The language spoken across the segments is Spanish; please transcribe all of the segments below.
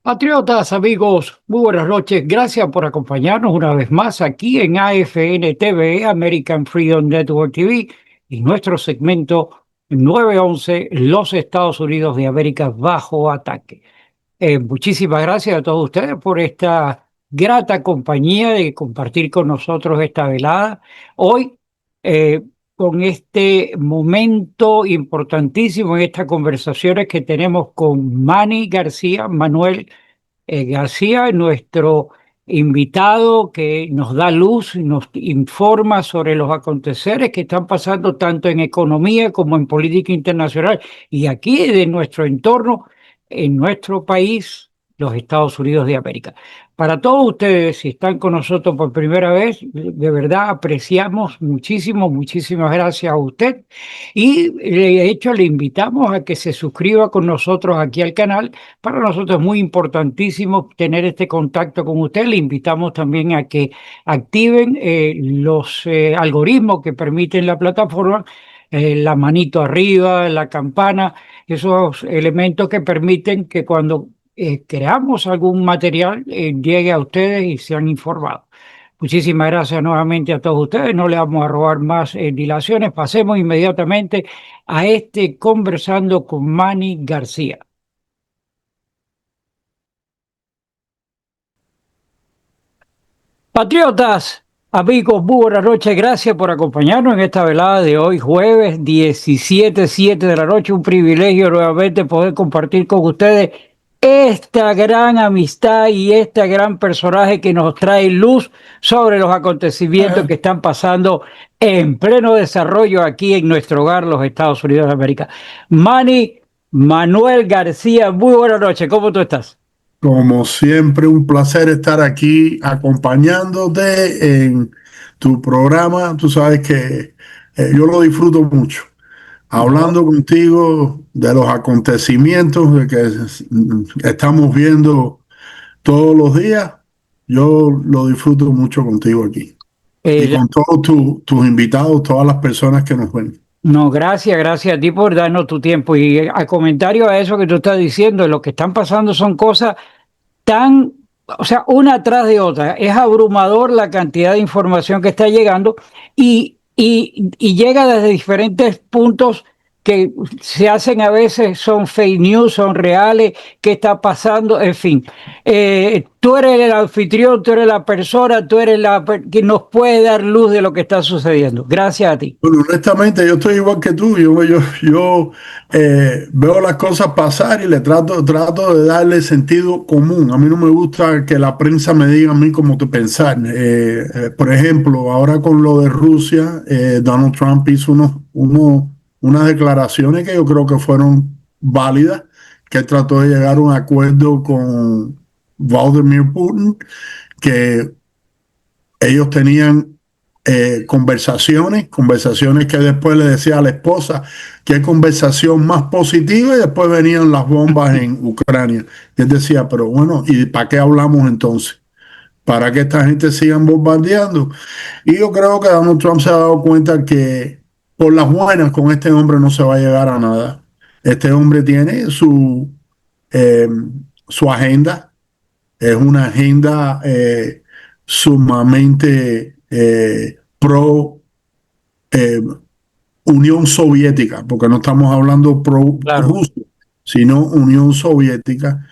Patriotas, amigos, muy buenas noches. Gracias por acompañarnos una vez más aquí en AFN TV, American Freedom Network TV, y nuestro segmento 911, Los Estados Unidos de América bajo ataque. Muchísimas gracias a todos ustedes por esta grata compañía de compartir con nosotros esta velada. Hoy, eh, con este momento importantísimo en estas conversaciones que tenemos con Manny García, Manuel García, nuestro invitado que nos da luz, nos informa sobre los aconteceres que están pasando tanto en economía como en política internacional y aquí de nuestro entorno, en nuestro país, los Estados Unidos de América. Para todos ustedes, si están con nosotros por primera vez, de verdad apreciamos muchísimo, muchísimas gracias a usted. Y de hecho le invitamos a que se suscriba con nosotros aquí al canal. Para nosotros es muy importantísimo tener este contacto con usted. Le invitamos también a que activen los algoritmos que permiten la plataforma, la manito arriba, la campana, esos elementos que permiten que cuando creamos algún material llegue a ustedes y sean informados. Muchísimas gracias nuevamente a todos ustedes. No le vamos a robar más dilaciones. Pasemos inmediatamente a este conversando con Manny García. Patriotas, amigos, muy buenas noches. Gracias por acompañarnos en esta velada de hoy, jueves 17:07 de la noche. Un privilegio nuevamente poder compartir con ustedes esta gran amistad y este gran personaje que nos trae luz sobre los acontecimientos que están pasando en pleno desarrollo aquí en nuestro hogar, los Estados Unidos de América. Manny Manuel García, muy buenas noches. ¿Cómo tú estás? Como siempre, un placer estar aquí acompañándote en tu programa. Tú sabes que yo lo disfruto mucho, No. hablando contigo de los acontecimientos de que estamos viendo todos los días. Yo lo disfruto mucho contigo aquí y Eh, con todos tus invitados, todas las personas que nos ven. No, gracias a ti por darnos tu tiempo. Y a comentario a eso que tú estás diciendo, lo que están pasando son cosas tan, o sea, una tras de otra. Es abrumador la cantidad de información que está llegando y llega desde diferentes puntos que se hacen a veces, son fake news, son reales, qué está pasando, en fin. Tú eres el anfitrión, tú eres la persona, tú eres la que nos puede dar luz de lo que está sucediendo. Gracias a ti. Bueno, honestamente, yo estoy igual que tú. Yo veo las cosas pasar y le trato de darle sentido común. A mí no me gusta que la prensa me diga a mí cómo pensar. Por ejemplo, ahora con lo de Rusia, Donald Trump hizo unas declaraciones que yo creo que fueron válidas, que él trató de llegar a un acuerdo con Vladimir Putin, que ellos tenían conversaciones que después le decía a la esposa qué conversación más positiva y después venían las bombas en Ucrania. Y él decía, pero bueno, ¿y para qué hablamos entonces? ¿Para que esta gente sigan bombardeando? Y yo creo que Donald Trump se ha dado cuenta que por las buenas con este hombre no se va a llegar a nada. Este hombre tiene eh, su agenda, es una agenda sumamente pro eh, Unión Soviética, porque no estamos hablando pro Claro. Rusia, sino Unión Soviética.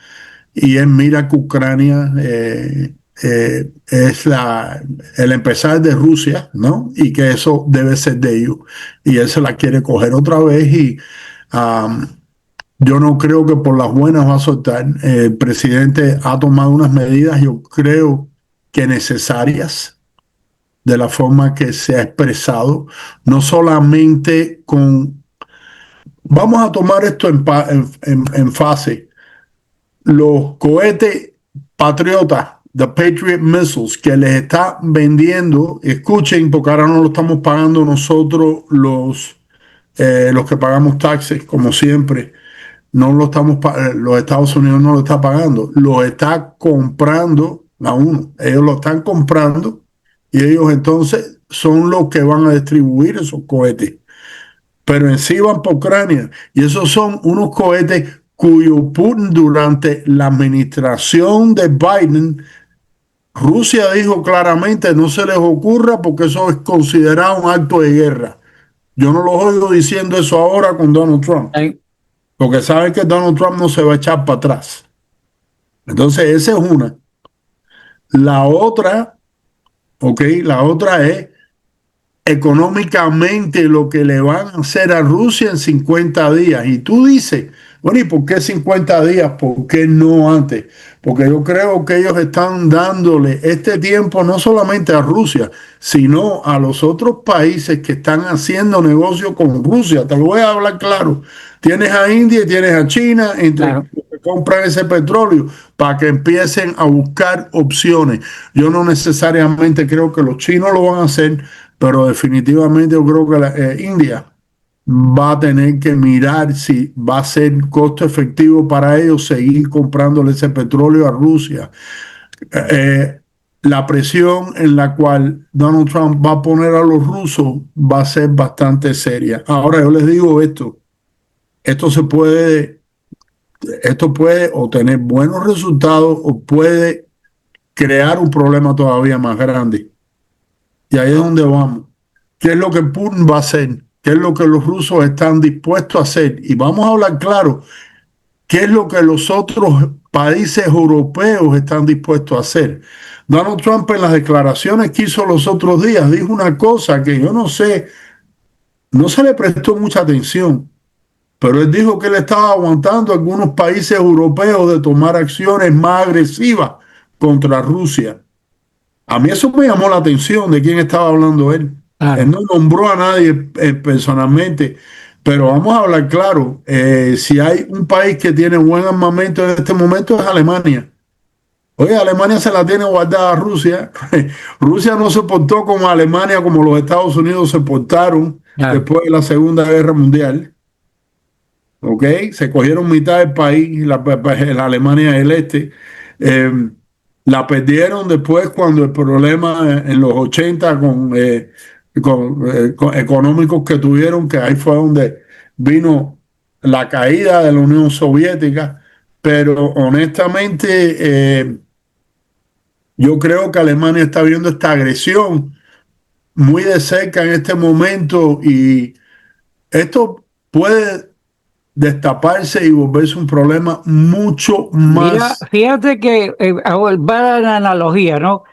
Y él mira que Ucrania es el empezar de Rusia, ¿no? Y que eso debe ser de ellos. Y él se la quiere coger otra vez y um, yo no creo que por las buenas va a soltar. El presidente ha tomado unas medidas, yo creo que necesarias, de la forma que se ha expresado, no solamente con, vamos a tomar esto en fase, los cohetes patriotas, the Patriot Missiles, que les está vendiendo, escuchen, porque ahora no lo estamos pagando nosotros los que pagamos taxes, como siempre, no lo estamos, los Estados Unidos no lo está pagando, lo está comprando la uno. Ellos lo están comprando y ellos entonces son los que van a distribuir esos cohetes. Pero en sí van por Ucrania y esos son unos cohetes cuyo Putin durante la administración de Biden, Rusia dijo claramente no se les ocurra porque eso es considerado un acto de guerra. Yo no lo oigo diciendo eso ahora con Donald Trump, porque saben que Donald Trump no se va a echar para atrás. Entonces, esa es una. La otra, la otra es económicamente lo que le van a hacer a Rusia en 50 días. Y tú dices, bueno, ¿y por qué 50 días? ¿Por qué no antes? Porque yo creo que ellos están dándole este tiempo no solamente a Rusia, sino a los otros países que están haciendo negocio con Rusia. Te lo voy a hablar claro. Tienes a India y tienes a China, entre Claro. que compran ese petróleo para que empiecen a buscar opciones. Yo no necesariamente creo que los chinos lo van a hacer, pero definitivamente yo creo que India va a tener que mirar si va a ser costo efectivo para ellos seguir comprándole ese petróleo a Rusia. La presión en la cual Donald Trump va a poner a los rusos va a ser bastante seria. Ahora yo les digo esto puede o tener buenos resultados o puede crear un problema todavía más grande. Y ahí es donde vamos. ¿Qué es lo que Putin va a hacer? ¿Qué es lo que los rusos están dispuestos a hacer? Y vamos a hablar claro, ¿qué es lo que los otros países europeos están dispuestos a hacer? Donald Trump en las declaraciones que hizo los otros días dijo una cosa que yo no sé, no se le prestó mucha atención, pero él dijo que él estaba aguantando a algunos países europeos de tomar acciones más agresivas contra Rusia. A mí eso me llamó la atención de quién estaba hablando él. Claro. Él no nombró a nadie personalmente, pero vamos a hablar claro. Si hay un país que tiene buen armamento en este momento es Alemania. Oye, Alemania se la tiene guardada a Rusia. Rusia no se portó como Alemania, como los Estados Unidos se portaron después de la Segunda Guerra Mundial. Se cogieron mitad del país, la Alemania del Este. La perdieron después cuando el problema en los 80 con económicos que tuvieron, que ahí fue donde vino la caída de la Unión Soviética. Pero honestamente, yo creo que Alemania está viendo esta agresión muy de cerca en este momento y esto puede destaparse y volverse un problema mucho más. Mira, fíjate que va la analogía, ¿no?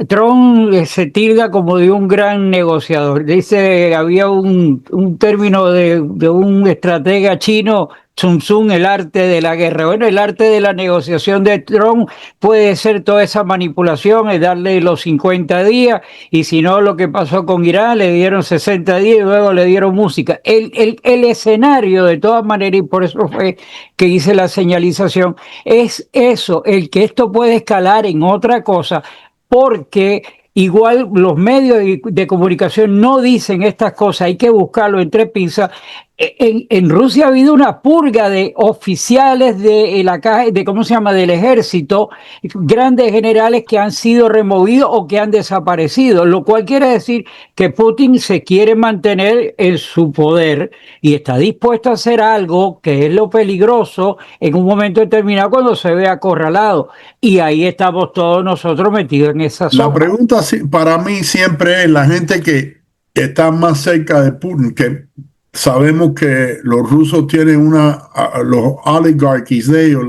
Trump se tilda como de un gran negociador. Dice, había un término de un estratega chino, Sun Tzu, el arte de la guerra. Bueno, el arte de la negociación de Trump puede ser toda esa manipulación, es darle los 50 días, y si no, lo que pasó con Irán, le dieron 60 días y luego le dieron música. El escenario, de todas maneras, y por eso fue que hice la señalización, es eso, el que esto puede escalar en otra cosa, porque igual los medios de comunicación no dicen estas cosas, hay que buscarlo entre pinzas. En Rusia ha habido una purga de oficiales de la caja, de ¿cómo se llama?, del ejército, grandes generales que han sido removidos o que han desaparecido, lo cual quiere decir que Putin se quiere mantener en su poder y está dispuesto a hacer algo que es lo peligroso en un momento determinado cuando se ve acorralado. Y ahí estamos todos nosotros metidos en esa zona. La pregunta para mí siempre es la gente que está más cerca de Putin, que sabemos que los rusos tienen los oligarcas de ellos,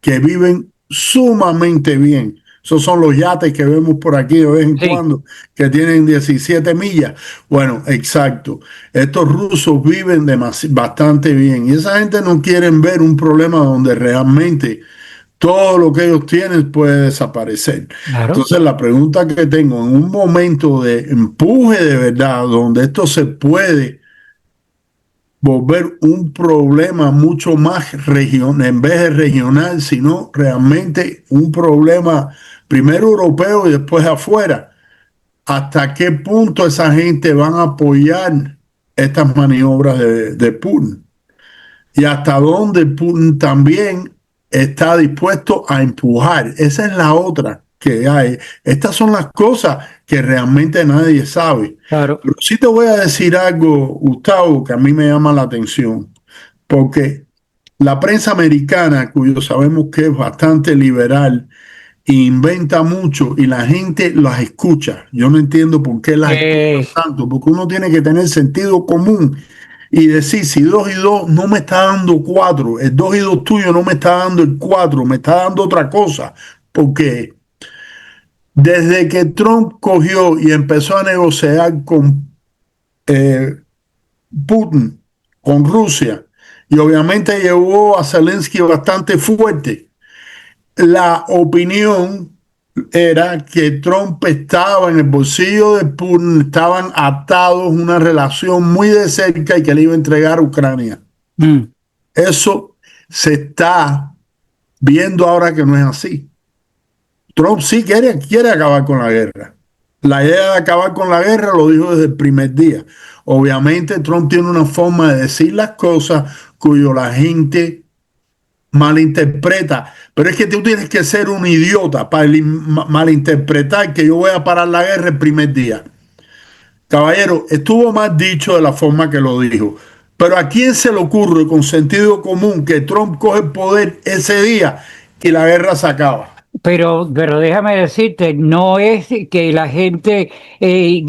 que viven sumamente bien. Esos son los yates que vemos por aquí de vez en cuando, que tienen 17 millas. Bueno, exacto. Estos rusos viven bastante bien. Y esa gente no quiere ver un problema donde realmente todo lo que ellos tienen puede desaparecer. Claro. Entonces la pregunta que tengo, en un momento de empuje de verdad, donde esto se puede volver un problema mucho más regional, en vez de regional, sino realmente un problema primero europeo y después afuera. ¿Hasta qué punto esa gente van a apoyar estas maniobras de Putin? Y hasta dónde Putin también está dispuesto a empujar. Esa es la otra que hay. Estas son las cosas que realmente nadie sabe. Claro. Pero sí te voy a decir algo, Gustavo, que a mí me llama la atención, porque la prensa americana, cuyo sabemos que es bastante liberal, inventa mucho y la gente las escucha. Yo no entiendo por qué las escucha tanto, porque uno tiene que tener sentido común y decir, si 2 y 2 no me está dando 4, el 2 y 2 tuyo no me está dando el 4, me está dando otra cosa. Porque desde que Trump cogió y empezó a negociar con eh, Putin, con Rusia, y obviamente llevó a Zelensky bastante fuerte, la opinión era que Trump estaba en el bolsillo de Putin, estaban atados, una relación muy de cerca y que le iba a entregar a Ucrania. Eso se está viendo ahora que no es así. Trump sí quiere acabar con la guerra. La idea de acabar con la guerra lo dijo desde el primer día. Obviamente Trump tiene una forma de decir las cosas cuyo la gente malinterpreta, pero es que tú tienes que ser un idiota para malinterpretar que yo voy a parar la guerra el primer día. Caballero, estuvo mal dicho de la forma que lo dijo, pero ¿a quién se le ocurre con sentido común que Trump coge el poder ese día y la guerra se acaba? Pero déjame decirte, no es que la gente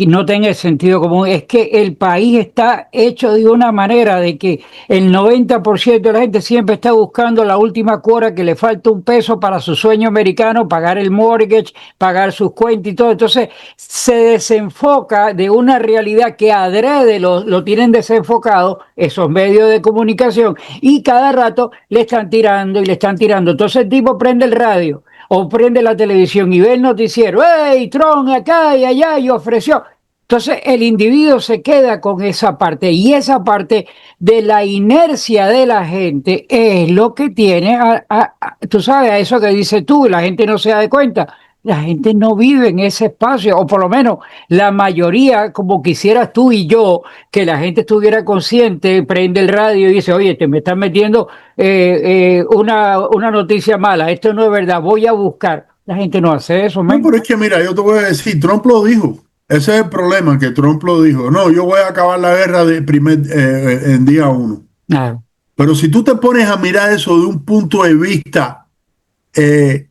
no tenga el sentido común, es que el país está hecho de una manera de que el 90% de la gente siempre está buscando la última cuota, que le falta un peso para su sueño americano, pagar el mortgage, pagar sus cuentas y todo. Entonces se desenfoca de una realidad que adrede lo tienen desenfocado esos medios de comunicación, y cada rato le están tirando y le están tirando. Entonces el tipo prende el radio o prende la televisión y ve el noticiero, ¡hey, Trump acá y allá y ofreció! Entonces el individuo se queda con esa parte, y esa parte de la inercia de la gente es lo que tiene, tú sabes, a eso que dices tú, la gente no se da de cuenta. La gente no vive en ese espacio, o por lo menos la mayoría, como quisieras tú y yo, que la gente estuviera consciente, prende el radio y dice, oye, te me están metiendo una noticia mala, esto no es verdad, voy a buscar. La gente no hace eso, No, man. pero es que mira, yo te voy a decir, Trump lo dijo. Ese es el problema, que Trump lo dijo. No, yo voy a acabar la guerra en día 1. Claro. Pero si tú te pones a mirar eso de un punto de vista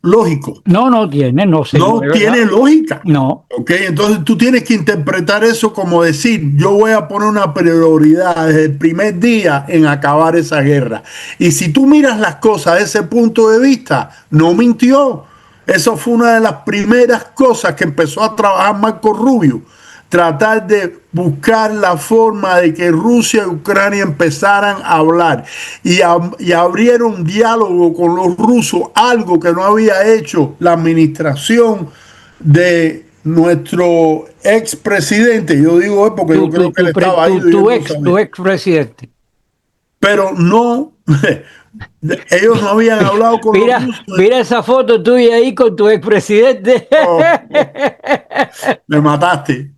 lógico, No tiene, no sé, no de tiene verdad. lógica. No. ¿Ok? Entonces tú tienes que interpretar eso como decir, yo voy a poner una prioridad desde el primer día en acabar esa guerra. Y si tú miras las cosas desde ese punto de vista, no mintió. Eso fue una de las primeras cosas que empezó a trabajar Marco Rubio. Tratar de buscar la forma de que Rusia y Ucrania empezaran a hablar y abrieron diálogo con los rusos, algo que no había hecho la administración de nuestro expresidente. Yo digo porque yo creo que él estaba ahí. Tu ex presidente. Pero no, ellos no habían hablado con los rusos. Mira esa foto tuya ahí con tu expresidente. Oh, me mataste.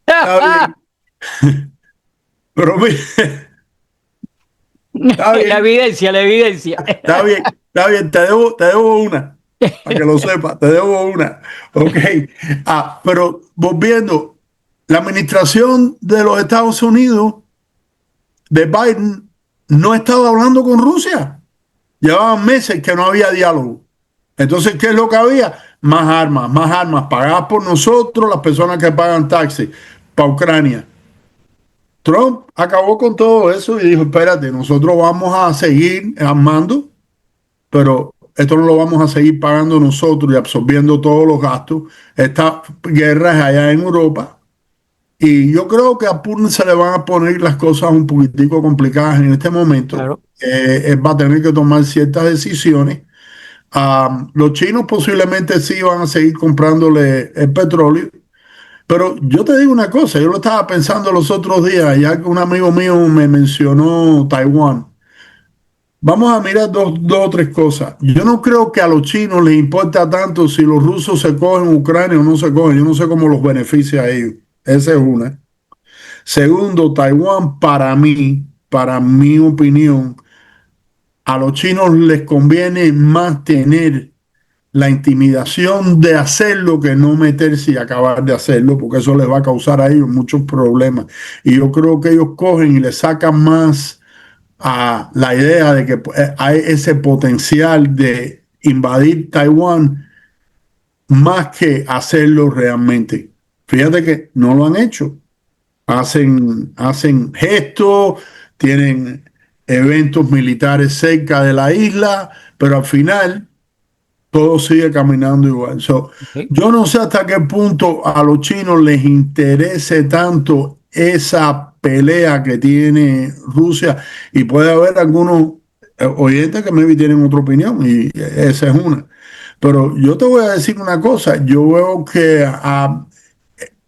Está bien. Pero mira, está bien. La evidencia. Está bien, está bien, te debo una, para que lo sepas, te debo una. Ok. Pero volviendo, la administración de los Estados Unidos, de Biden, no ha estado hablando con Rusia. Llevaban meses que no había diálogo. Entonces, ¿qué es lo que había? Más armas pagadas por nosotros, las personas que pagan taxis, para Ucrania. Trump acabó con todo eso y dijo, espérate, nosotros vamos a seguir armando, pero esto no lo vamos a seguir pagando nosotros y absorbiendo todos los gastos. Esta guerra es allá en Europa. Y yo creo que a Putin se le van a poner las cosas un poquitico complicadas en este momento. Claro. Él va a tener que tomar ciertas decisiones. Los chinos posiblemente sí van a seguir comprándole el petróleo. Pero yo te digo una cosa, yo lo estaba pensando los otros días, ya que un amigo mío me mencionó Taiwán. Vamos a mirar dos o tres cosas. Yo no creo que a los chinos les importa tanto si los rusos se cogen Ucrania o no se cogen. Yo no sé cómo los beneficia a ellos. Esa es una. Segundo, Taiwán, para mi opinión, a los chinos les conviene más tener la intimidación de hacerlo que no meterse y acabar de hacerlo, porque eso les va a causar a ellos muchos problemas. Y yo creo que ellos cogen y le sacan más a la idea de que hay ese potencial de invadir Taiwán más que hacerlo realmente. Fíjate que no lo han hecho. Hacen gestos, tienen eventos militares cerca de la isla, pero al final todo sigue caminando igual. Ok. Yo no sé hasta qué punto a los chinos les interese tanto esa pelea que tiene Rusia, y puede haber algunos oyentes que maybe tienen otra opinión y esa es una. Pero yo te voy a decir una cosa, yo veo que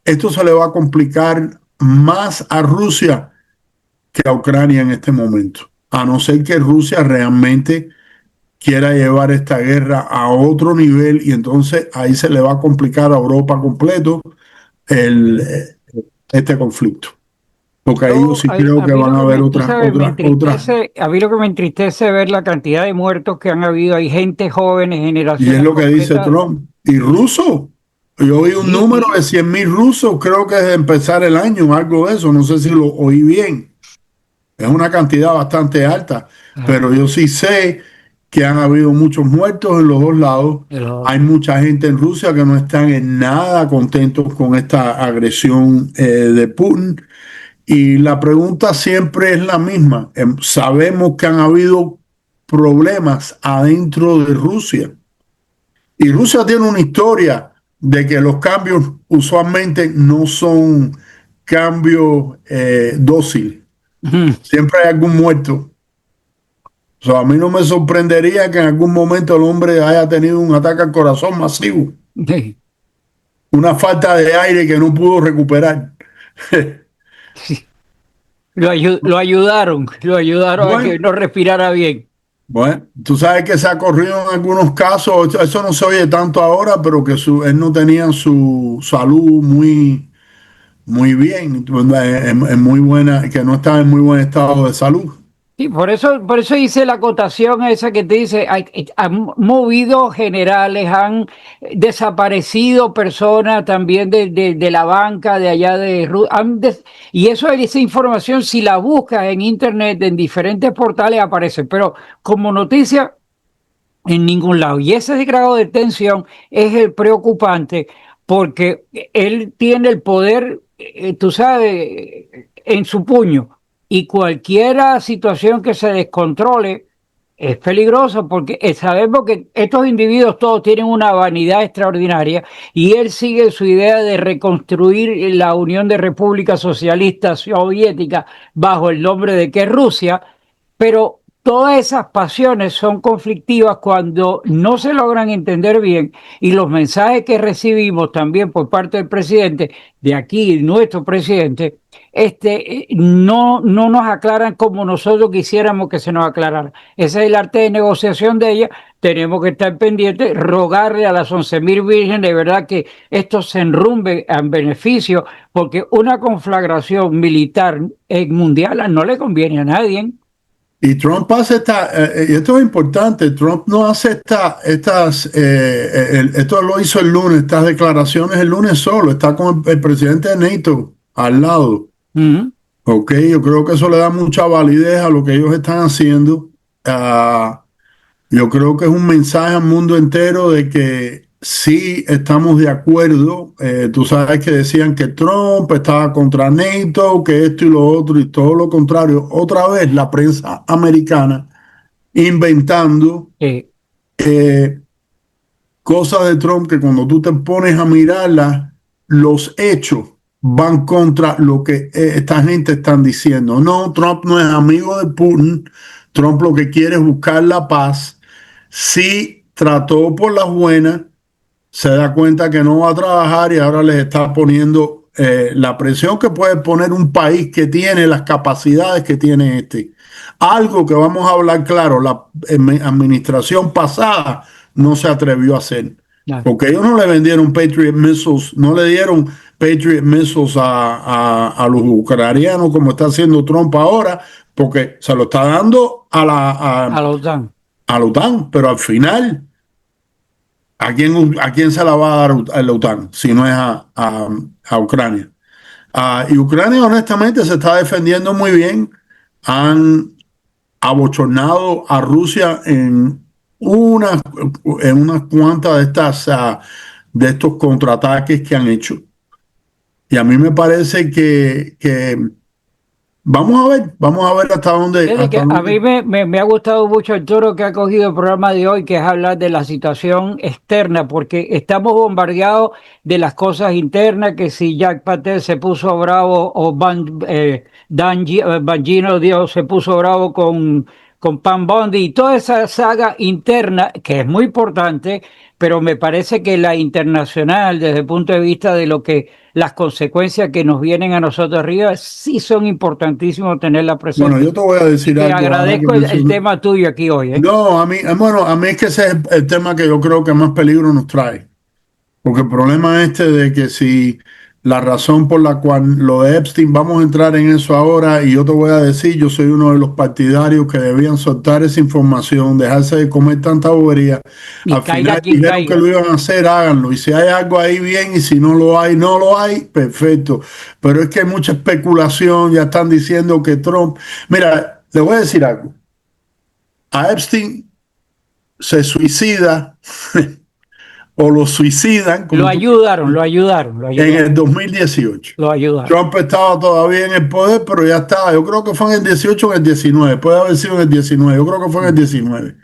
esto se le va a complicar más a Rusia que a Ucrania en este momento, a no ser que Rusia realmente quiera llevar esta guerra a otro nivel, y entonces ahí se le va a complicar a Europa completo el, este conflicto. Porque ahí yo sí creo A que mí van lo a que haber tú sabes, a mí lo que me entristece es ver la cantidad de muertos que han habido. Hay gente jóvenes, y es generaciones lo que dice completas. Trump. Y rusos, yo oí un Sí, número de sí, 100.000 rusos, creo que es de empezar el año, algo de eso, no sé si lo oí bien. Es una cantidad bastante alta, claro, pero yo sí sé que han habido muchos muertos en los dos lados. de los Hay otros. mucha gente en Rusia que no están en nada contentos con esta agresión de Putin. Y la pregunta siempre es la misma. Sabemos que han habido problemas adentro de Rusia. Y Rusia tiene una historia de que los cambios usualmente no son cambios dóciles. Ujú. Siempre hay algún muerto. A mí no me sorprendería que en algún momento el hombre haya tenido un ataque al corazón masivo, Sí, una falta de aire que no pudo recuperar. sí. Lo ayudaron a que Bueno, no respirara bien. bueno, tú sabes que se ha corrido en algunos casos, eso no se oye tanto ahora, pero que él no tenía su salud muy bien, en muy buena, que no estaba en muy buen estado de salud. Sí, por eso hice la acotación esa que te dice, han movido generales, han desaparecido personas también de la banca de allá de y eso, esa información, si la buscas en internet, en diferentes portales aparece, pero como noticia en ningún lado. Y ese grado de tensión es el preocupante porque él tiene el poder, tú sabes, en su puño. Y cualquier situación que se descontrole es peligrosa porque sabemos que estos individuos todos tienen una vanidad extraordinaria y él sigue su idea de reconstruir la Unión de Repúblicas Socialistas Soviéticas bajo el nombre de que es Rusia, pero todas esas pasiones son conflictivas cuando no se logran entender bien, y los mensajes que recibimos también por parte del presidente, de aquí, nuestro presidente, no nos aclaran como nosotros quisiéramos que se nos aclarara. Ese es el arte de negociación de ella. Tenemos que estar pendientes, rogarle a las 11.000 vírgenes de verdad que esto se enrumbe en beneficio, porque una conflagración militar mundial no le conviene a nadie. Y Trump hace y esto es importante, Trump no hace esto lo hizo el lunes, estas declaraciones el lunes solo, está con el presidente de NATO al lado. Uh -huh. Ok, yo creo que eso le da mucha validez a lo que ellos están haciendo. Yo creo que es un mensaje al mundo entero de que sí estamos de acuerdo. Tú sabes que decían que Trump estaba contra NATO, que esto y lo otro, y todo lo contrario. Otra vez la prensa americana inventando eh, cosas de Trump que cuando tú te pones a mirarlas, los hechos van contra lo que esta gente están diciendo. No, Trump no es amigo de Putin. Trump lo que quiere es buscar la paz. Sí trató por las buenas, se da cuenta que no va a trabajar y ahora les está poniendo la presión que puede poner un país que tiene las capacidades que tiene este. Algo que vamos a hablar claro, la administración pasada no se atrevió a hacer. Claro. Porque ellos no le vendieron Patriot Missiles, no le dieron Patriot Missiles a los ucranianos como está haciendo Trump ahora, porque se lo está dando A la OTAN. a la OTAN, pero al final, a quién se la va a dar a la OTAN si no es a Ucrania? Y Ucrania honestamente se está defendiendo muy bien. Han abochornado a Rusia en unas cuantas de estos contraataques que han hecho. Y a mí me parece que vamos a ver hasta dónde. A mí me ha gustado mucho el toro que ha cogido el programa de hoy, que es hablar de la situación externa, porque estamos bombardeados de las cosas internas, que si Jack Patel se puso bravo o Bangino Dios se puso bravo con Pam Bondi y toda esa saga interna, que es muy importante, pero me parece que la internacional, desde el punto de vista de lo que las consecuencias que nos vienen a nosotros arriba, sí son importantísimos tenerla presente. Bueno, yo te voy a decir algo. Te agradezco el tema tuyo aquí hoy. No, a mí es que ese es el tema que yo creo que más peligro nos trae. Porque el problema de que si la razón por la cual lo de Epstein, vamos a entrar en eso ahora, y yo te voy a decir, yo soy uno de los partidarios que debían soltar esa información, dejarse de comer tanta bobería. Al final dijeron que lo iban a hacer, háganlo. Y si hay algo ahí, bien, y si no lo hay, no lo hay, perfecto. Pero es que hay mucha especulación, ya están diciendo que Trump... Mira, le voy a decir algo. A Epstein se suicida... o lo suicidan. Lo ayudaron. En el 2018. Lo ayudaron. Trump estaba todavía en el poder, pero ya estaba. Yo creo que fue en el 18 o en el 19. Puede haber sido en el 19. Yo creo que fue en el 19.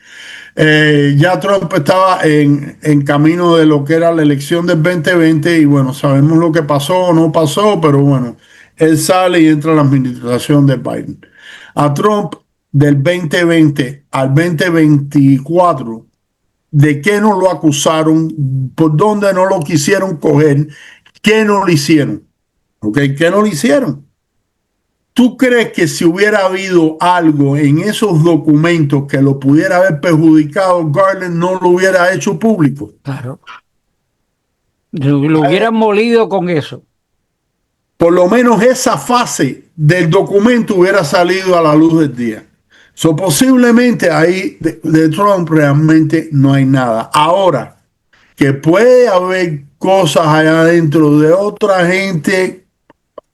Ya Trump estaba en camino de lo que era la elección del 2020 y bueno, sabemos lo que pasó o no pasó, pero bueno, él sale y entra a la administración de Biden. A Trump del 2020 al 2024, ¿de qué no lo acusaron? ¿Por dónde no lo quisieron coger? ¿Qué no le hicieron? ¿Okay? ¿Qué no le hicieron? ¿Tú crees que si hubiera habido algo en esos documentos que lo pudiera haber perjudicado, Garland no lo hubiera hecho público? Claro. Lo hubieran molido con eso. Por lo menos esa fase del documento hubiera salido a la luz del día. Posiblemente ahí de Trump realmente no hay nada. Ahora, que puede haber cosas allá adentro de otra gente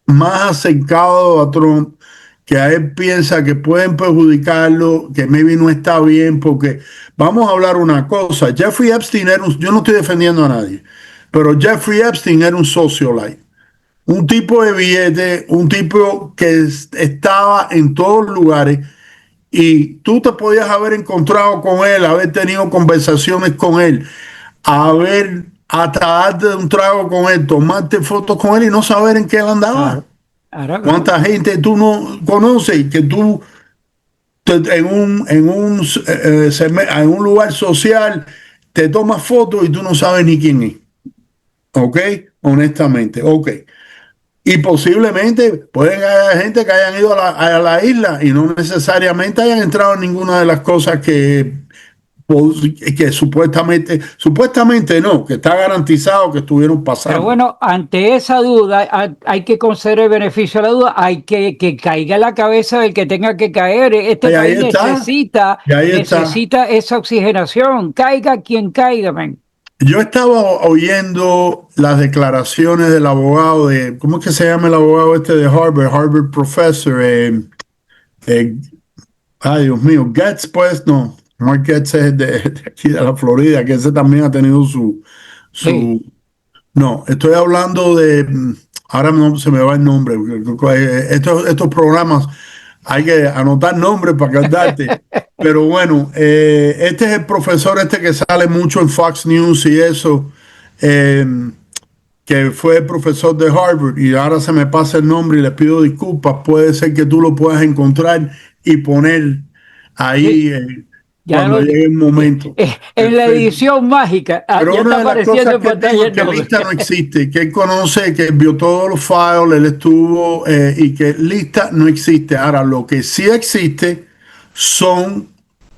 más acercado a Trump, que a él piensa que pueden perjudicarlo, que maybe no está bien, porque vamos a hablar una cosa. Jeffrey Epstein yo no estoy defendiendo a nadie, pero Jeffrey Epstein era un socialite. Un tipo de billete, un tipo que estaba en todos lugares. Y tú te podías haber encontrado con él, haber tenido conversaciones con él, hasta darte un trago con él, tomarte fotos con él y no saber en qué él andaba. ¿Cuánta gente tú no conoces que tú en un lugar social te tomas fotos y tú no sabes ni quién es? ¿Ok? Honestamente, ok. Y posiblemente pueden haber gente que hayan ido a la isla y no necesariamente hayan entrado en ninguna de las cosas que supuestamente no, que está garantizado que estuvieron pasando. Pero bueno, ante esa duda hay que conceder el beneficio a la duda, hay que caiga en la cabeza del que tenga que caer. Este país necesita esa oxigenación, caiga quien caiga, man. Yo estaba oyendo las declaraciones del abogado ¿cómo es que se llama el abogado de Harvard professor? Ay, Dios mío, Getz, pues, no, Mark Getz es de aquí de la Florida, que ese también ha tenido su sí. No, estoy hablando ahora no se me va el nombre, estos programas hay que anotar nombres para acordarte. Pero bueno, este es el profesor que sale mucho en Fox News y eso, que fue el profesor de Harvard y ahora se me pasa el nombre y le pido disculpas. Puede ser que tú lo puedas encontrar y poner ahí cuando llegue el momento. En la edición mágica. Pero una de las cosas que tengo es que lista no existe, que él conoce, que vio todos los files, él estuvo y que lista no existe. Ahora, lo que sí existe son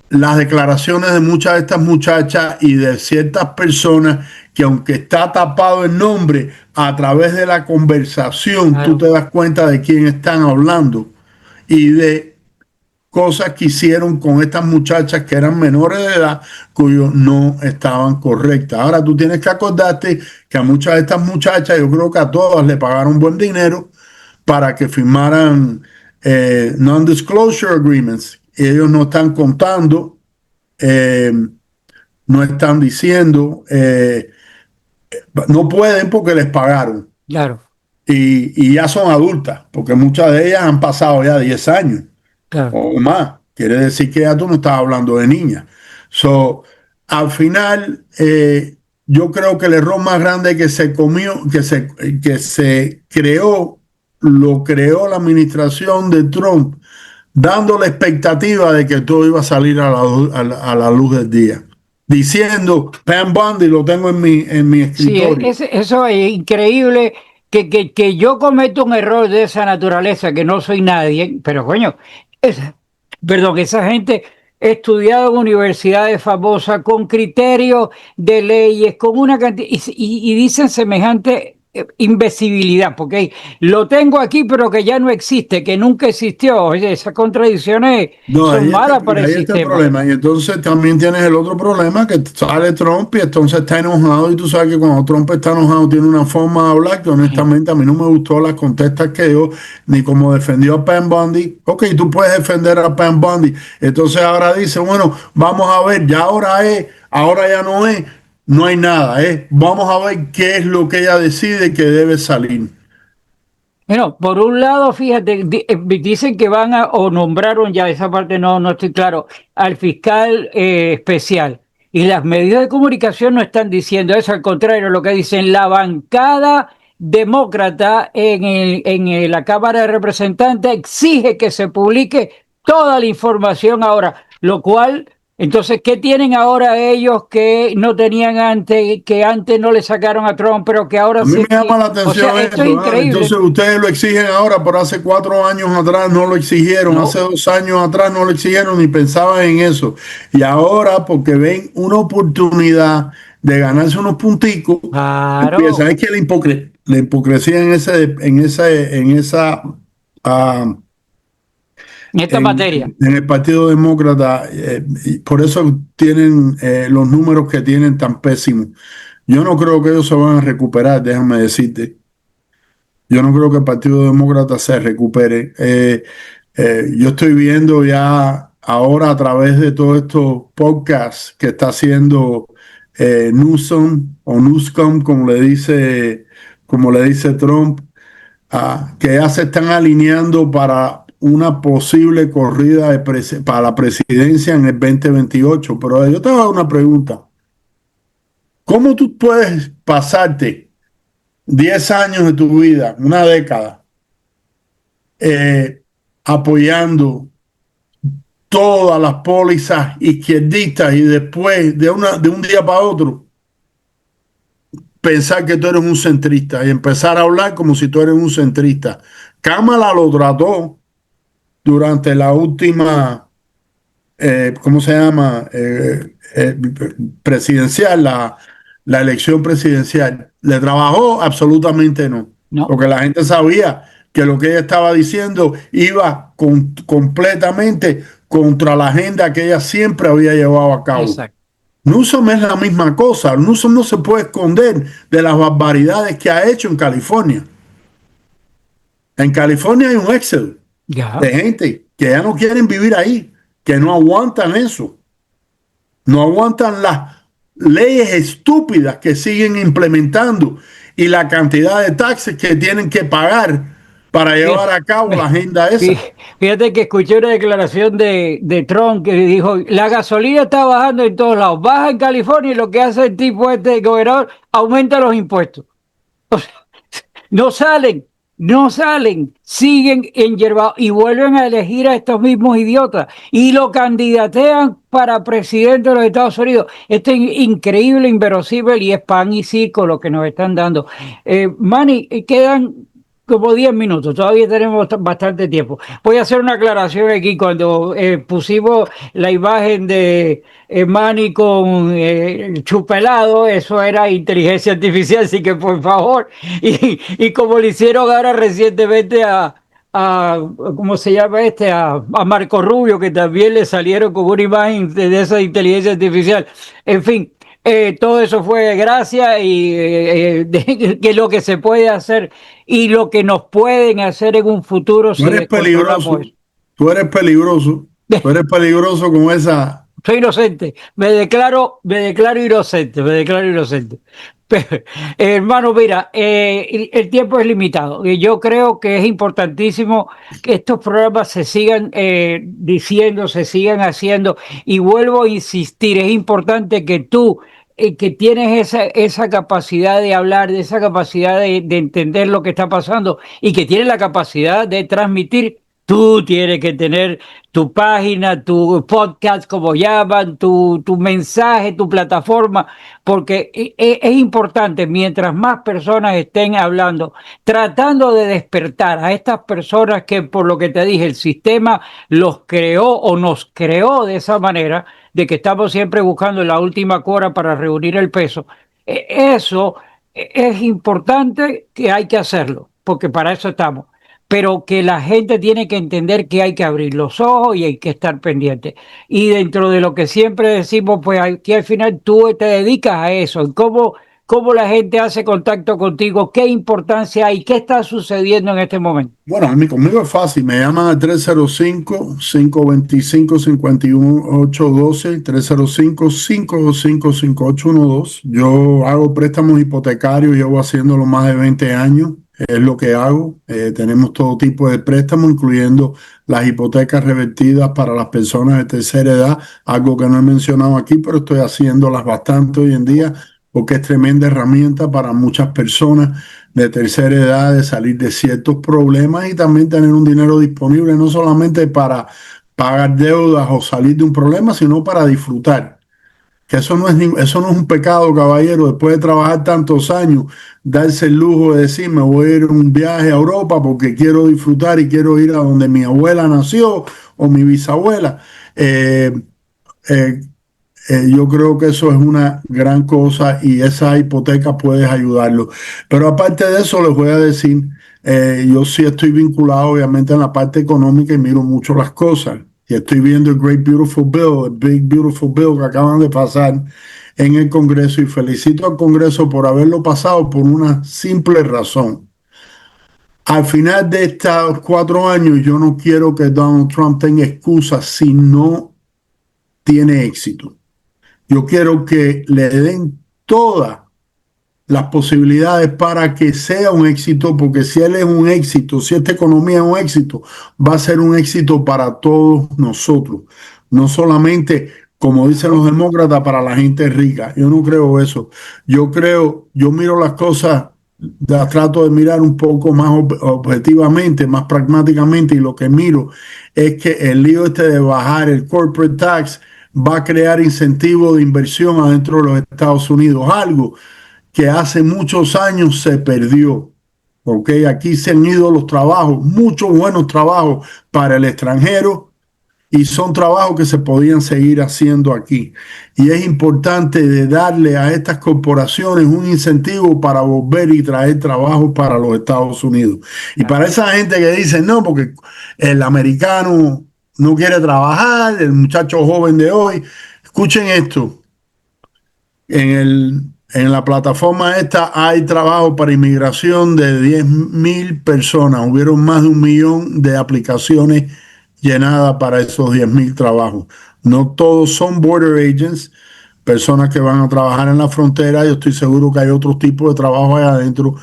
las declaraciones de muchas de estas muchachas y de ciertas personas que aunque está tapado el nombre, a través de la conversación tú te das cuenta de quién están hablando y de cosas que hicieron con estas muchachas que eran menores de edad, cuyos no estaban correctas. Ahora tú tienes que acordarte que a muchas de estas muchachas, yo creo que a todas le pagaron buen dinero para que firmaran non-disclosure agreements, ellos no están contando, no están diciendo, no pueden porque les pagaron. Claro, Y ya son adultas, porque muchas de ellas han pasado ya 10 años claro. o más. Quiere decir que ya tú no estás hablando de niñas. So, al final, yo creo que el error más grande que se comió, que se creó, lo creó la administración de Trump, dando la expectativa de que todo iba a salir a la luz del día. Diciendo, Pam Bondi lo tengo en mi Sí, escritorio. eso es increíble que yo cometo un error de esa naturaleza, que no soy nadie, pero coño, perdón, esa gente ha estudiado en universidades famosas con criterios de leyes, con una cantidad, y dicen semejante imbecibilidad, porque lo tengo aquí, pero que ya no existe, que nunca existió. Oye, esas contradicciones No, son malas para el ahí está el sistema. problema. Y entonces también tienes el otro problema que sale Trump y entonces está enojado. Y tú sabes que cuando Trump está enojado tiene una forma de hablar que honestamente a mí no me gustó las contestas que dio, ni como defendió a Pam Bondi. Ok, tú puedes defender a Pam Bondi. Entonces ahora dice, bueno, vamos a ver, ya ahora es, ahora ya no es, no hay nada. Vamos a ver qué es lo que ella decide que debe salir. Bueno, por un lado, fíjate, dicen que van a, o nombraron ya, esa parte no estoy claro, al fiscal especial. Y las medidas de comunicación no están diciendo eso, al contrario, lo que dicen la bancada demócrata la Cámara de Representantes exige que se publique toda la información ahora, lo cual, entonces, ¿qué tienen ahora ellos que no tenían antes, que antes no le sacaron a Trump, pero que ahora A mí sí? me llama la O sea, atención esto es esto. increíble. Entonces ustedes lo exigen ahora, pero hace 4 años atrás no lo exigieron, hace No, 2 años atrás no lo exigieron ni pensaban en eso. Y ahora, porque ven una oportunidad de ganarse unos punticos, empieza. claro, Es que la hipocresía ah, en esta materia. en el Partido Demócrata, y por eso tienen los números que tienen tan pésimos. Yo no creo que ellos se van a recuperar, déjame decirte. Yo no creo que el Partido Demócrata se recupere. Yo estoy viendo ya ahora a través de todos estos podcasts que está haciendo Newsom o Newsom, como le dice Trump, que ya se están alineando para una posible corrida para la presidencia en el 2028. Pero yo te voy a dar una pregunta. ¿Cómo tú puedes pasarte 10 años de tu vida, una década, eh, apoyando todas las pólizas izquierdistas y después de un día para otro pensar que tú eres un centrista y empezar a hablar como si tú eres un centrista? Kamala lo trató durante la última, ¿cómo se llama? Presidencial, la elección presidencial. ¿Le trabajó? Absolutamente no. No, Porque la gente sabía que lo que ella estaba diciendo iba completamente contra la agenda que ella siempre había llevado a cabo. exacto. Newsom es la misma cosa. Newsom no se puede esconder de las barbaridades que ha hecho en California. En California hay un éxodo Ya. de gente que ya no quieren vivir ahí, que no aguantan eso, no aguantan las leyes estúpidas que siguen implementando y la cantidad de taxes que tienen que pagar para llevar Fí- a cabo la agenda fí- esa. Fíjate que escuché una declaración de Trump que dijo, la gasolina está bajando en todos lados, baja en California y lo que hace el tipo este gobernador, aumenta los impuestos. O sea, no salen, no salen, siguen enyervados y vuelven a elegir a estos mismos idiotas y lo candidatean para presidente de los Estados Unidos. Esto es increíble, inverosímil y es pan y circo lo que nos están dando. Manny, quedan como 10 minutos, todavía tenemos bastante tiempo. Voy a hacer una aclaración aquí. Cuando pusimos la imagen de Manny con el chupelado, eso era inteligencia artificial, así que por favor, y como le hicieron ahora recientemente ¿cómo se llama este? A Marco Rubio, que también le salieron con una imagen de esa inteligencia artificial. En fin, todo eso fue gracia y que lo que se puede hacer y lo que nos pueden hacer en un futuro Tú si eres descontrolamos peligroso, eso. tú eres peligroso. Tú eres peligroso con esa. Soy inocente, me declaro inocente, me declaro inocente. Pero, hermano, mira, el tiempo es limitado y yo creo que es importantísimo que estos programas se sigan diciendo, se sigan haciendo y vuelvo a insistir, es importante que tú, que tienes esa capacidad de hablar, de esa capacidad de entender lo que está pasando y que tienes la capacidad de transmitir. Tú tienes que tener tu página, tu podcast, como llaman, tu mensaje, tu plataforma, porque es importante, mientras más personas estén hablando, tratando de despertar a estas personas que, por lo que te dije, el sistema los creó o nos creó de esa manera, de que estamos siempre buscando la última cuora para reunir el peso. Eso es importante, que hay que hacerlo, porque para eso estamos, pero que la gente tiene que entender que hay que abrir los ojos y hay que estar pendiente. Y dentro de lo que siempre decimos, pues aquí al final tú te dedicas a eso. ¿Cómo la gente hace contacto contigo? ¿Qué importancia hay? ¿Qué está sucediendo en este momento? Bueno, a mí conmigo es fácil. Me llaman al 305-525-5812, 305-525-5812. Yo hago préstamos hipotecarios, llevo haciéndolo más de 20 años. Es lo que hago. Tenemos todo tipo de préstamos, incluyendo las hipotecas revertidas para las personas de tercera edad, algo que no he mencionado aquí, pero estoy haciéndolas bastante hoy en día porque es tremenda herramienta para muchas personas de tercera edad de salir de ciertos problemas y también tener un dinero disponible, no solamente para pagar deudas o salir de un problema, sino para disfrutar. Que eso no es un pecado, caballero, después de trabajar tantos años, darse el lujo de decir, me voy a ir a un viaje a Europa porque quiero disfrutar y quiero ir a donde mi abuela nació o mi bisabuela. Eh, eh, yo creo que eso es una gran cosa y esa hipoteca puede ayudarlo. Pero aparte de eso, les voy a decir, yo sí estoy vinculado obviamente en la parte económica y miro mucho las cosas. Y estoy viendo el Great Beautiful Bill, el Big Beautiful Bill que acaban de pasar en el Congreso y felicito al Congreso por haberlo pasado por una simple razón. Al final de estos 4 años, yo no quiero que Donald Trump tenga excusas si no tiene éxito. Yo quiero que le den todas las posibilidades para que sea un éxito, porque si él es un éxito, si esta economía es un éxito, va a ser un éxito para todos nosotros. No solamente, como dicen los demócratas, para la gente rica. Yo no creo eso. Yo miro las cosas, trato de mirar un poco más objetivamente, más pragmáticamente, y lo que miro es que el lío este de bajar el corporate tax va a crear incentivos de inversión adentro de los Estados Unidos, algo que hace muchos años se perdió. ¿Ok? Aquí se han ido los trabajos, muchos buenos trabajos para el extranjero y son trabajos que se podían seguir haciendo aquí. Y es importante de darle a estas corporaciones un incentivo para volver y traer trabajo para los Estados Unidos. Y para esa gente que dice, no, porque el americano no quiere trabajar, el muchacho joven de hoy, escuchen esto. En la plataforma esta hay trabajo para inmigración de 10,000 personas. Hubieron más de 1 millón de aplicaciones llenadas para esos 10,000 trabajos. No todos son border agents, personas que van a trabajar en la frontera. Yo estoy seguro que hay otros tipos de trabajo allá adentro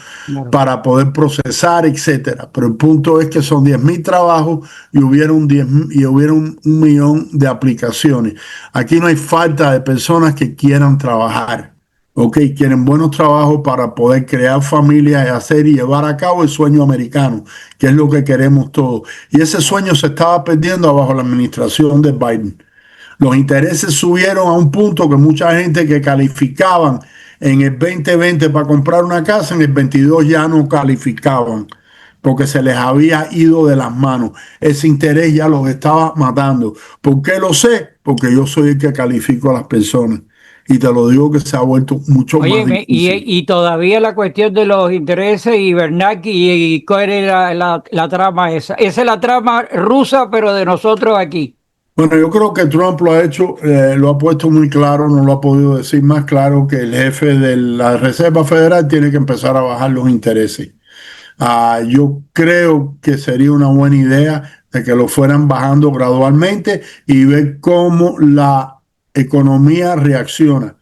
para poder procesar, etcétera. Pero el punto es que son 10,000 trabajos y hubieron 1 millón de aplicaciones. Aquí no hay falta de personas que quieran trabajar. Ok, quieren buenos trabajos para poder crear familias y hacer y llevar a cabo el sueño americano, que es lo que queremos todos. Y ese sueño se estaba perdiendo bajo la administración de Biden. Los intereses subieron a un punto que mucha gente que calificaban en el 2020 para comprar una casa, en el 22 ya no calificaban porque se les había ido de las manos. Ese interés ya los estaba matando. ¿Por qué lo sé? Porque yo soy el que califico a las personas. Y te lo digo que se ha vuelto mucho más difícil. Y todavía la cuestión de los intereses y Bernanke y cuál era la trama esa. Esa es la trama rusa, pero de nosotros aquí. Bueno, yo creo que Trump lo ha hecho, lo ha puesto muy claro, no lo ha podido decir más claro, que el jefe de la Reserva Federal tiene que empezar a bajar los intereses. Yo creo que sería una buena idea de que lo fueran bajando gradualmente y ver cómo la economía reacciona.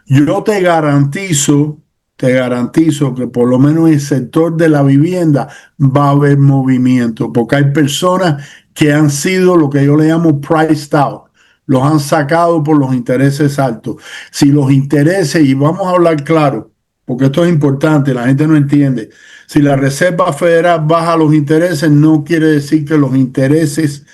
Yo te garantizo que por lo menos en el sector de la vivienda va a haber movimiento, porque hay personas que han sido lo que yo le llamo priced out, los han sacado por los intereses altos. Si los intereses, y vamos a hablar claro, porque esto es importante, la gente no entiende, si la Reserva Federal baja los intereses, no quiere decir que los intereses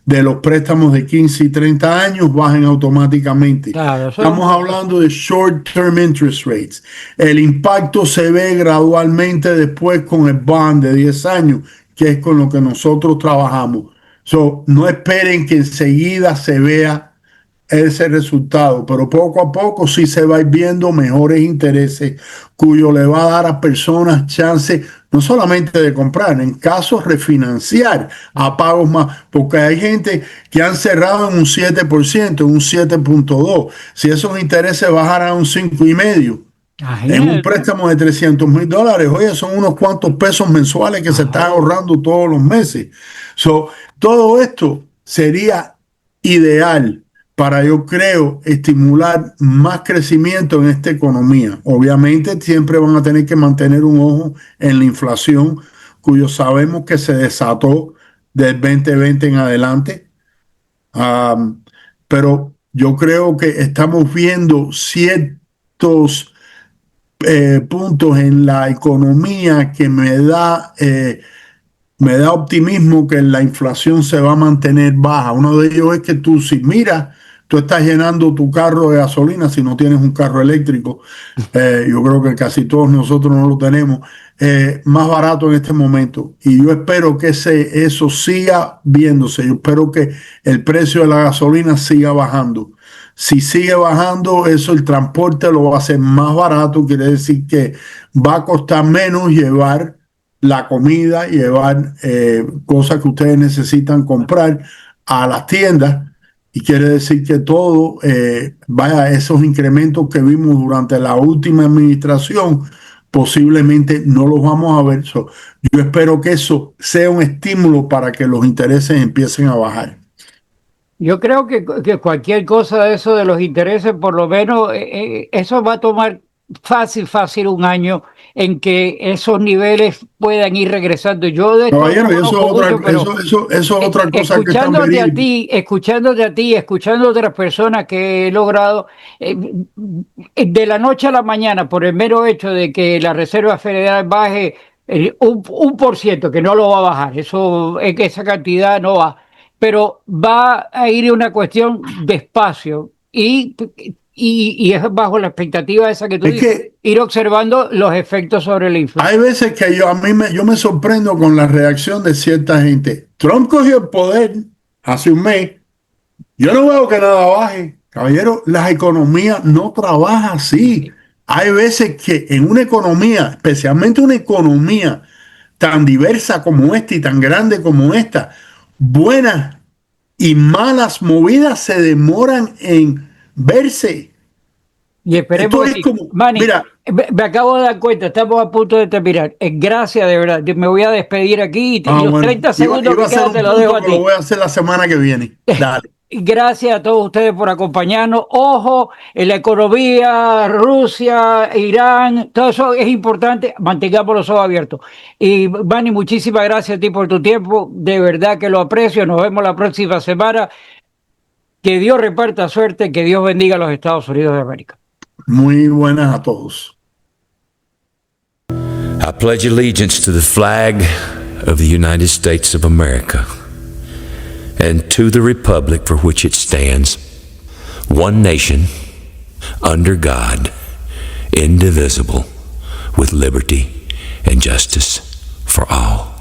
de los préstamos de 15 y 30 años bajen automáticamente. Claro, estamos hablando de short-term interest rates. El impacto se ve gradualmente después con el bond de 10 años, que es con lo que nosotros trabajamos. No esperen que enseguida se vea ese resultado, pero poco a poco sí se va a ir viendo mejores intereses, cuyo le va a dar a personas chance no solamente de comprar, en casos refinanciar a pagos más, porque hay gente que han cerrado en un 7%, en un 7.2%. Si esos intereses bajaran a un 5.5%, en un préstamo de $300,000, oye, son unos cuantos pesos mensuales que se están ahorrando todos los meses. Todo esto sería ideal para, yo creo, estimular más crecimiento en esta economía. Obviamente siempre van a tener que mantener un ojo en la inflación, cuyo sabemos que se desató del 2020 en adelante. Pero yo creo que estamos viendo ciertos puntos en la economía que me da optimismo que la inflación se va a mantener baja. Uno de ellos es que tú, si miras, tú estás llenando tu carro de gasolina si no tienes un carro eléctrico. Yo creo que casi todos nosotros no lo tenemos. Más barato en este momento. Y yo espero que eso siga viéndose. Yo espero que el precio de la gasolina siga bajando. Si sigue bajando, eso el transporte lo va a hacer más barato. Quiere decir que va a costar menos llevar la comida, llevar cosas que ustedes necesitan comprar a las tiendas. Y quiere decir que todo, esos incrementos que vimos durante la última administración, posiblemente no los vamos a ver. Yo espero que eso sea un estímulo para que los intereses empiecen a bajar. Yo creo que cualquier cosa de eso de los intereses, por lo menos, eso va a tomar fácil un año en que esos niveles puedan ir regresando. Yo de Caballero, eso es otra cosa que escuchándote a ti, escuchando a otras personas que he logrado de la noche a la mañana, por el mero hecho de que la Reserva Federal baje un por ciento, que no lo va a bajar, esa cantidad no va, pero va a ir una cuestión despacio y es bajo la expectativa esa que tú dices, ir observando los efectos sobre la inflación. Hay veces que yo me sorprendo con la reacción de cierta gente. Trump cogió el poder hace un mes. Yo no veo que nada baje. Caballero, las economías no trabajan así. Hay veces que en una economía, especialmente una economía tan diversa como esta y tan grande como esta, buenas y malas movidas se demoran en verse. Y esperemos que, Manny, mira, me acabo de dar cuenta, estamos a punto de terminar. Gracias, de verdad. Me voy a despedir aquí y los 30 segundos que quedan te lo dejo a ti. Lo voy a hacer la semana que viene. Dale. Gracias a todos ustedes por acompañarnos. Ojo, en la economía, Rusia, Irán, todo eso es importante. Mantengamos los ojos abiertos. Y Manny, muchísimas gracias a ti por tu tiempo. De verdad que lo aprecio. Nos vemos la próxima semana. Que Dios reparta suerte, que Dios bendiga a los Estados Unidos de América. Muy buenas a todos. I pledge allegiance to the flag of the United States of America and to the republic for which it stands, one nation, under God, indivisible, with liberty and justice for all.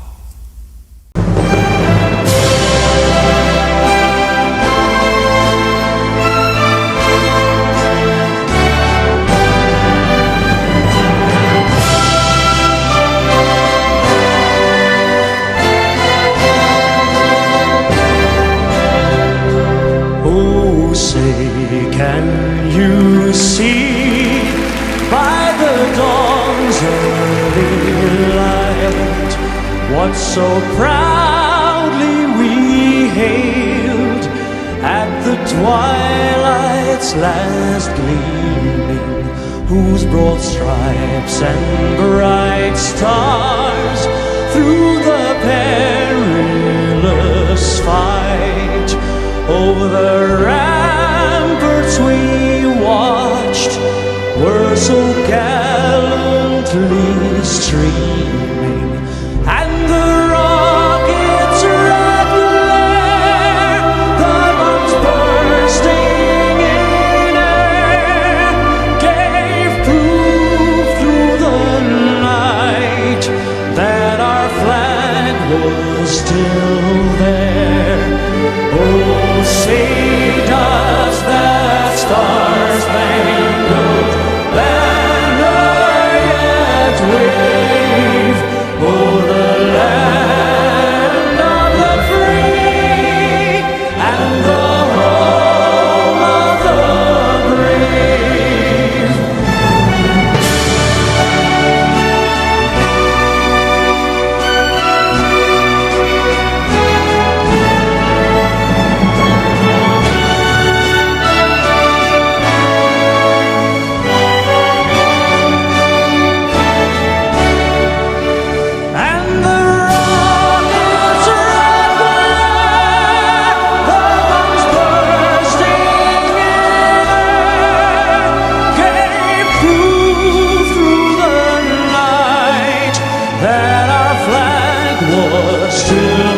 Can you see by the dawn's early light what so proudly we hailed at the twilight's last gleaming, whose broad stripes and bright stars through the perilous fight over the ramparts we watched were so gallantly streaming, and the rockets' red glare, the bombs bursting in air, gave proof through the night that our flag was still there. Oh, say does that star-spangled banner yet wave o'er the land of the free and the home of the brave? And the rockets' red glare, the bombs bursting in air, gave proof through the night that our flag was still